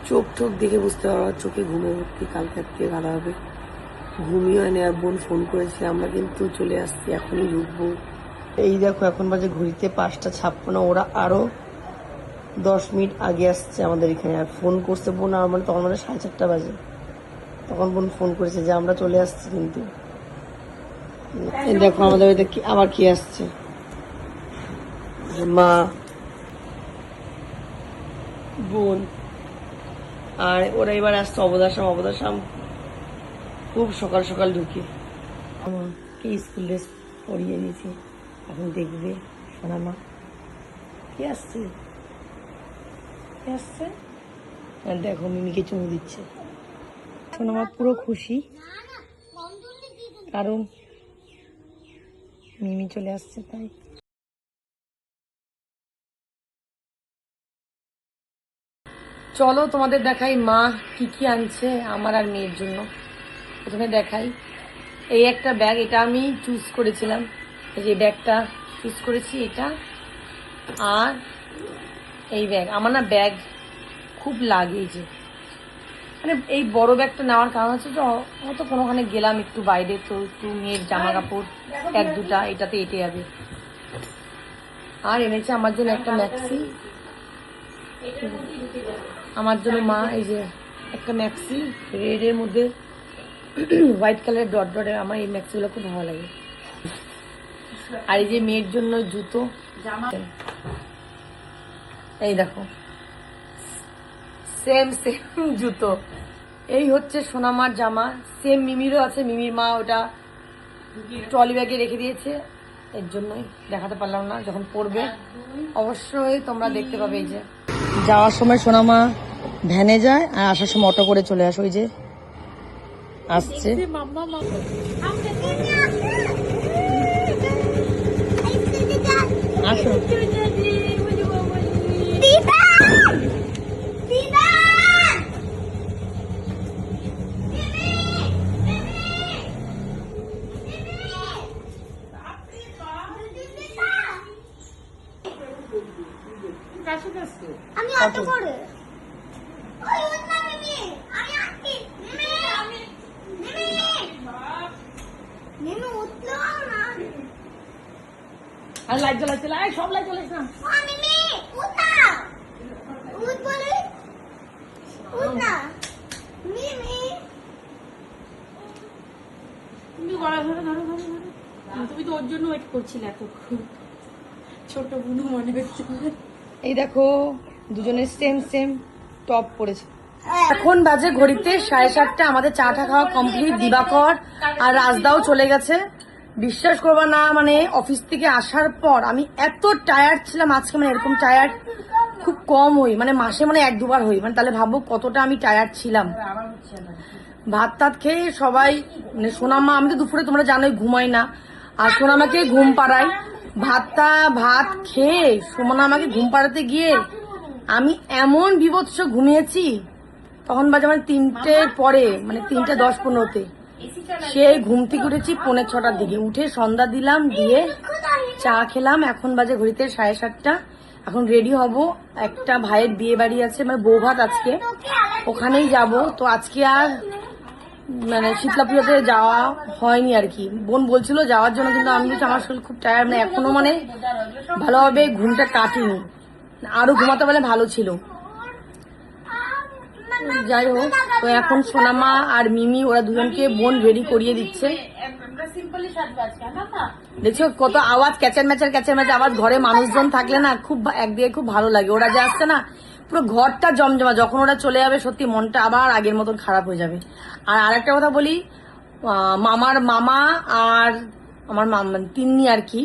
চোখ টোক দেখে বুঝতে পারবো চোখে ঘুমে ভর্তি, কালকে থেকে ভালো হবে। ঘুমিয়ে হয়নি, আর বোন ফোন করেছে, আমরা কিন্তু চলে আসছি, এখনই ঢুকবো। এই দেখো এখন বাজে ঘড়িতে 5:56, ওরা আরো 10 মিনিট আগে আসছে আমাদের এখানে। আর ফোন করছে বোন, আর মানে তখন মানে 4:30 বাজে, তখন বোন ফোন করেছে যে আমরা চলে আসছি। কিন্তু দেখো আমাদের বাড়িতে আবার কি আসছে, মা, বোন, আর ওরা এবার আসছে অবদাসাম খুব সকাল সকাল ঢুকে আমাকে স্কুল ড্রেস পরিয়ে নিয়েছি। এখন দেখবে সোনা মা কি আসছে, আর দেখো মিমিকে চুমু দিচ্ছে। সোনা মা পুরো খুশি, কারণ মিমি চলে আসছে তাই। চলো তোমাদের দেখাই মা কি কি আনছে আমার আর মেয়ের জন্য। প্রথমে দেখাই এই একটা ব্যাগ, এটা আমি চুজ করেছিলাম, এই যে ব্যাগটা চুজ করেছি এটা। আর এই ব্যাগ আমার না ব্যাগ খুব লাগে, যে মানে এই বড় ব্যাগটা নেওয়ার কারণ হচ্ছে যে হয়তো কোনোখানে গেলাম একটু বাইরে, তো একটু মেয়ের জামা কাপড় 1-2টা এটাতে এঁটে যাবে। আর এনেছে আমার জন্য একটা ম্যাক্সি, আমার জন্য মা এই যে একটা ম্যাক্সি রেডের মধ্যে হোয়াইট কালারের ডট ডটের, আমার এই ম্যাক্সিগুলো খুব ভালো লাগে। আর এই যে মেয়ের জন্য জুতো, এই দেখো সেম জুতো। এই হচ্ছে সোনামার জামা, সেম মিমিরও আছে, মিমির মা ওটা ট্রলি ব্যাগে রেখে দিয়েছে, এর জন্যই দেখাতে পারলাম না। যখন পরবে অবশ্যই তোমরা দেখতে পাবে। এই যে যাওয়ার সময় সোনামা ভ্যানে যায়, আর আসার সময় অটো করে চলে আসো। ওই যে আসছে, আসো। আমি অটো করে আর লাইট জ্বালাইতে সব লাইট জ্বালাইছ না। তুমি তো ওর জন্য ওয়েট করছিলে এতক্ষণ, ছোট বুনু মনে হচ্ছে। এই দেখো দুজনের সেম টপ পরেছে। এখন বাজে ঘড়িতে 7:30, আমাদের চাটা খাওয়া কমপ্লিট। দিবাকর আর রাজদাও চলে গেছে। বিশ্বাস করবা না, মানে অফিস থেকে আসার পর আমি এত টায়ার্ড ছিলাম আজকে, মানে এরকম টায়ার্ড খুব কম হই, মানে মাসে মানে 1-2 বার হই, মানে তাহলে ভাবো কতটা আমি টায়ার্ড ছিলাম। ভাত টাত খেয়ে সবাই, মানে সোনামা, আমি তো দুপুরে তোমরা জানোই ঘুমাই না, আর সোনামাকে ঘুম পাড়াই। ভাত খেয়ে সোনামাকে ঘুম পাড়াতে গিয়ে আমি এমন বিভৎস ঘুমিয়েছি, তখন বাজে মানে 3টের পরে, মানে 3:10-15-তে। সেই ঘুম থেকে উঠেছি 5:45-র দিকে, উঠে সন্ধ্যা দিলাম, দিয়ে চা খেলাম। এখন বাজে ঘড়িতে 7:30। এখন রেডি হব, একটা ভাইয়ের বিয়ে বাড়ি আছে, মানে বউ ভাত আজকে, ওখানেই যাব। তো আজকে আর মানে শীতলা পুজোতে যাওয়া হয়নি আর কি। বোন বলছিল যাওয়ার জন্য, কিন্তু আমি বলছি আমার শরীর খুব টায়ার্ড, মানে এখনো মানে ভালোভাবে ঘুমটা কাটিনি, আরো ঘুমাতে পারলে ভালো ছিল। যাই হোক, তো এখন সোনামা আর মিমি ওরা দুজনকে বোন রেডি করিয়ে দিচ্ছে। দেখছো কত আওয়াজ, ক্যাচার ম্যাচার আওয়াজ। ঘরে মানুষজন থাকলে না খুব একদিকে খুব ভালো লাগে। ওরা যে আসছে না, পুরো ঘরটা জমজমা। যখন ওরা চলে যাবে সত্যি মনটা আবার আগের মতন খারাপ হয়ে যাবে। আর আরেকটা কথা বলি, মামার মামা আর আমার মামা তিন্নি আর কি,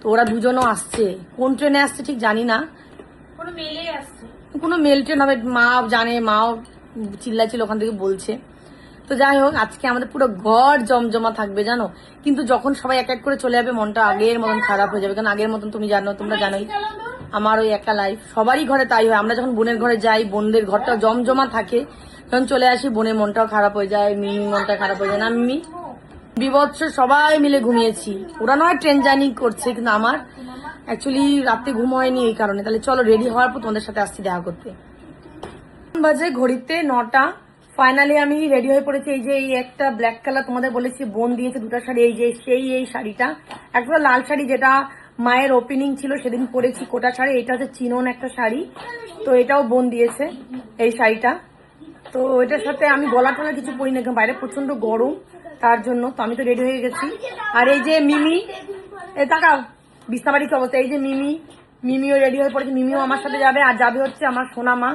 তো ওরা দুজনও আসছে। কোন ট্রেনে আসছে ঠিক জানি না, কোনো মেল ট্রেন হবে, মা জানে, মাও চিল্লাছিল ওখান থেকে বলছে। তো যাই হোক, আজকে আমাদের পুরো ঘর জমজমা থাকবে জানো। কিন্তু যখন সবাই এক এক করে চলে যাবে মনটা আগের মতন খারাপ হয়ে যাবে, কারণ আগের মতন তোমরা জানোই আমার ওই একা লাইফ, সবারই ঘরে তাই হয়। আমরা যখন বোনের ঘরে যাই, বোনদের ঘরটা জমজমা থাকে, যখন চলে আসি বোনের মনটাও খারাপ হয়ে যায়, মিমির মনটা খারাপ হয়ে যায় না। মিমি বিভৎস সবাই মিলে ঘুমিয়েছি। ওরা নয় ট্রেন জার্নি করছে, কিন্তু আমার অ্যাকচুয়ালি রাতে ঘুম হয়নি এই কারণে। তাহলে চলো রেডি হওয়ার পর তোমাদের সাথে আসছি দেখা করতে। বাজে ঘড়িতে 9টা। ফাইনালি আমি রেডি হয়ে পড়েছি। এই যে এই একটা ব্ল্যাক কালার তোমাদের বলেছি বোন দিয়েছে দুটো শাড়ি, এই যে এই শাড়িটা একটা লাল শাড়ি যেটা মায়ের ওপেনিং ছিল সেদিন পরেছি কোটা শাড়ি। এটা হচ্ছে চিনন একটা শাড়ি, তো এটাও বোন দিয়েছে এই শাড়িটা। তো এটার সাথে আমি গলা টলা কিছু পরি না, বাইরে প্রচন্ড গরম তার জন্য। তো আমি তো রেডি হয়ে গেছি। আর এই যে মিমি, তাকাও বিছনাবাড়ি কি অবস্থা। এই যে মিমিও রেডি হয়ে পড়েছে, মিমিও আমার সাথে যাবে। আর যাবে হচ্ছে আমার সোনামা,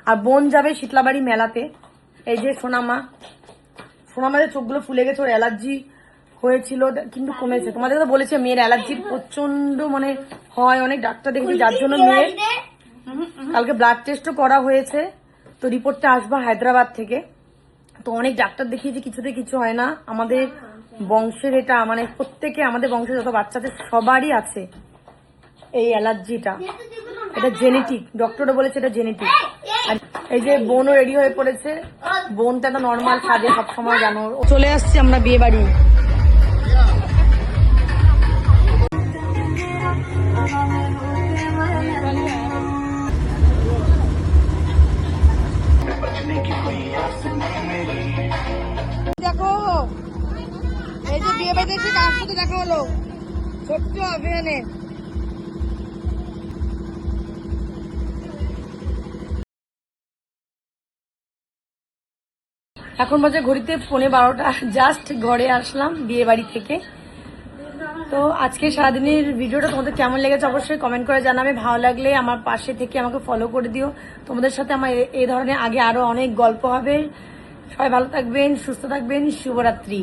আর বোন যাবে শীতলাবাড়ি মেলাতে। এই যে সোনামাদের চোখগুলো ফুলে গেছে, ওর অ্যালার্জি হয়েছিল কিন্তু কমেছে। তোমাদের তো বলেছে মেয়ের অ্যালার্জির প্রচন্ড মানে হয়, অনেক ডাক্তার দেখেছি, যার জন্য মেয়ের কালকে ব্লাড টেস্টও করা হয়েছে। তো রিপোর্টটা আসবে হায়দ্রাবাদ থেকে। তো অনেক ডাক্তার দেখিয়েছি, কিছুতে কিছু হয় না। আমাদের বংশের এটা মানে প্রত্যেকে আমাদের বংশের যত বাচ্চাদের সবারই আছে এই অ্যালার্জিটা, এটা জেনেটিক। ডক্টরও বলেছে এটা জেনেটিক। আর এই যে বোনও রেডি হয়ে পড়েছে। বোনটা তো নর্মাল সাজে সবসময়, জানো। চলে আসছি আমরা বিয়ে বাড়ি। দেখো এই যে বিয়ে বাড়িতে এসে কার সাথে দেখা হলো, ছোট্ট অভিয়ানে। এখন বাজে ঘড়িতে 12:15। জাস্ট ঘরে আসলাম বিয়ে বাড়ি থেকে। তো আজকে সারাদিনের ভিডিওটা তোমাদের কেমন লেগেছে অবশ্যই কমেন্ট করে জানাবে। ভালো লাগলে আমার পাশে থেকে আমাকে ফলো করে দিও। তোমাদের সাথে আমার এই ধরনের আগে আরো অনেক গল্প হবে। সবাই ভালো থাকবেন, সুস্থ থাকবেন। শুভরাত্রি।